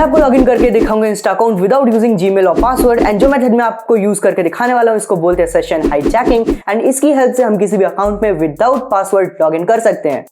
आपको लॉगिन करके दिखाऊंगा Insta account without using Gmail और पासवर्ड, एंड जो मेथड मैं आपको यूज करके दिखाने वाला हूं इसको बोलते हैं सेशन हाईजैकिंग, एंड इसकी हेल्प से हम किसी भी अकाउंट में विदाउट पासवर्ड लॉगिन कर सकते हैं।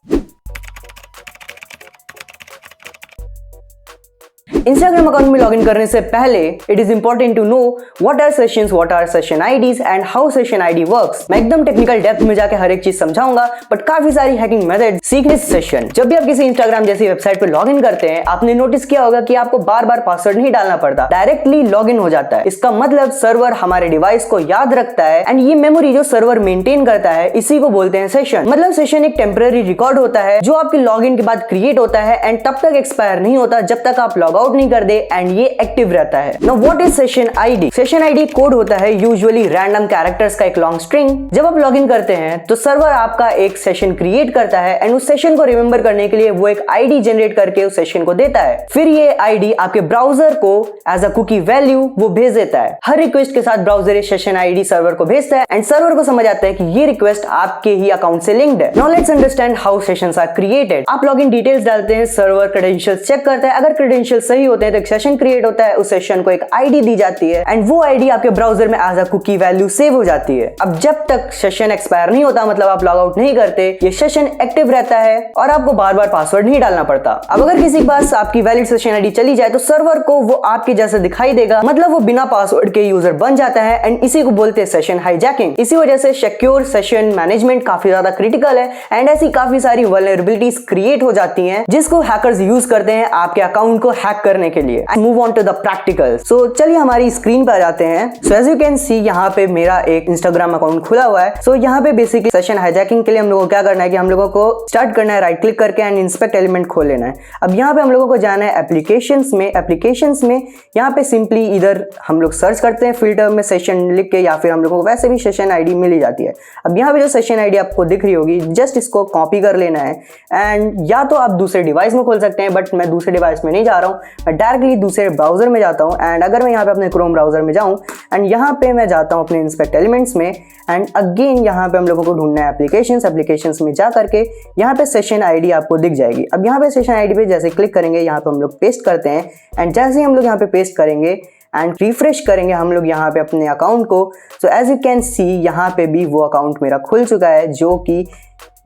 इंस्टाग्राम अकाउंट में लॉगिन करने से पहले it is important to know what are sessions, what are session IDs and how session ID works. मैं एकदम टेक्निकल डेप्थ में जाके हर एक चीज समझाऊंगा, बट काफी सारी हैकिंग मेथड सीखने सेशन। जब भी आप किसी इंस्टाग्राम जैसी वेबसाइट पे लॉगिन करते हैं, आपने नोटिस किया होगा कि आपको बार बार पासवर्ड नहीं डालना पड़ता, डायरेक्टली लॉगिन हो जाता है। इसका मतलब सर्वर हमारे डिवाइस को याद रखता है, एंड ये मेमोरी जो सर्वर मेंटेन करता है इसी को बोलते हैं सेशन। मतलब सेशन एक टेम्पररी रिकॉर्ड होता है जो आपके लॉगिन के बाद क्रिएट होता है एंड तब तक एक्सपायर नहीं होता जब तक आप लॉग आउट नहीं कर दे, एंड ये एक्टिव रहता है। Now what is session ID? Session ID code होता है यूजुअली रैंडम कैरेक्टर्स का एक लॉन्ग स्ट्रिंग। जब आप लॉगिन करते हैं तो सर्वर आपका एक सेशन क्रिएट करता है एंड उस सेशन को रिमेंबर करने के लिए वो एक आईडी जनरेट करके उस सेशन को देता है। फिर ये आईडी आपके ब्राउजर को एज अ कुकी वैल्यू वो भेज देता है। हर रिक्वेस्ट के साथ ब्राउजर ये सेशन आईडी सर्वर को भेजता है एंड सर्वर को समझ आता है कि ये रिक्वेस्ट आपके ही अकाउंट से लिंक्ड है। Now let's understand how sessions are created. आप लॉगिन डिटेल्स डालते हैं, सर्वर क्रेडेंशियल्स चेक करता है, अगर क्रेडेंशियल्स सही होते हैं तो एक सेशन क्रिएट होता है, उस सेशन को एक आईडी दी जाती है एंड वो आईडी आपके ब्राउजर में as a cookie value save हो जाती है। अब जब तक सेशन एक्सपायर नहीं होता, मतलब आप लॉग आउट नहीं करते, ये सेशन एक्टिव रहता है और आपको बार बार पासवर्ड नहीं डालना पड़ता। अब अगर किसी के पास आपकी वैलिड सेशन आईडी चली जाए तो सर्वर को वो आपके जैसे दिखाई देगा, मतलब वो बिना पासवर्ड के यूजर बन जाता है एंड इसी को बोलते हैं सेशन हाईजैकिंग। इसी वजह से सिक्योर सेशन मैनेजमेंट काफी ज्यादा क्रिटिकल है एंड ऐसी काफी सारी वल्नरेबिलिटीज क्रिएट हो जाती हैं जिसको हैकर्स यूज करते हैं आपके अकाउंट को हैक करने के लिए। Move on to the practical. So चलिए हमारी स्क्रीन पर आ जाते हैं। So as you can see यहाँ पे मेरा एक इंस्टाग्राम अकाउंट खुला हुआ है। सो यहाँ पे बेसिकली सेशन हाईजैकिंग के लिए हम लोगों को क्या करना है कि हम लोगों को स्टार्ट करना है, राइट क्लिक करके एंड इंस्पेक्ट एलिमेंट खोल लेना है। अब यहाँ पे हम लोगों को जाना है एप्लीकेशंस में। एप्लीकेशंस में यहाँ पे सिंपली इधर हम लोग सर्च करते हैं फिल्टर में सेशन लिख के, या फिर हम लोगों को वैसे भी सेशन आईडी मिल ही जाती है। अब यहाँ पे जो सेशन आईडी आपको दिख रही होगी, जस्ट इसको कॉपी कर लेना है एंड या तो आप दूसरे डिवाइस में खोल सकते हैं, बट मैं दूसरे डिवाइस में नहीं जा रहा हूँ, मैं डायरेक्टली दूसरे ब्राउजर में जाता हूँ। एंड अगर मैं यहाँ पे अपने क्रोम ब्राउजर में जाऊँ एंड यहाँ पे मैं जाता हूँ अपने इंस्पेक्ट एलिमेंट्स में एंड अगेन यहाँ पे हम लोगों को ढूंढना है एप्लीकेशंस में जा करके यहाँ पे सेशन आईडी आपको दिख जाएगी। अब यहाँ पे सेशन आईडी पे जैसे क्लिक करेंगे, यहाँ पे हम लोग पेस्ट करते हैं एंड जैसे ही हम लोग यहाँ पे पेस्ट करेंगे एंड रिफ्रेश करेंगे हम लोग यहाँ पे अपने अकाउंट को, so as you can see यहाँ पे भी वो अकाउंट मेरा खुल चुका है जो कि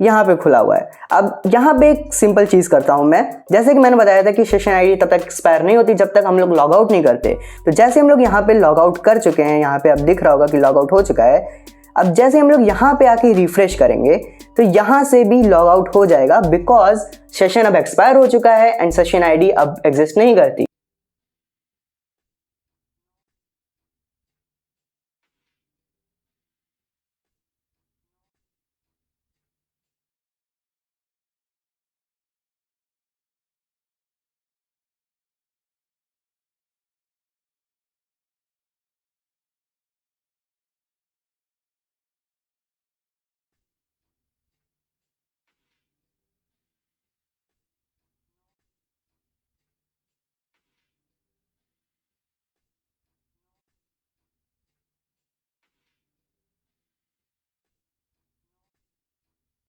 यहाँ पे खुला हुआ है। अब यहाँ पे एक सिंपल चीज करता हूँ मैं, जैसे कि मैंने बताया था कि सेशन आईडी तब तक एक्सपायर नहीं होती जब तक हम लोग लॉग आउट नहीं करते। तो जैसे हम लोग यहाँ पे लॉग आउट कर चुके हैं, यहाँ पे अब दिख रहा होगा कि लॉग आउट हो चुका है। अब जैसे हम लोग यहाँ पे आके रिफ्रेश करेंगे तो यहाँ से भी लॉग आउट हो जाएगा, बिकॉज सेशन अब एक्सपायर हो चुका है एंड सेशन आईडी अब एग्जिस्ट नहीं करती।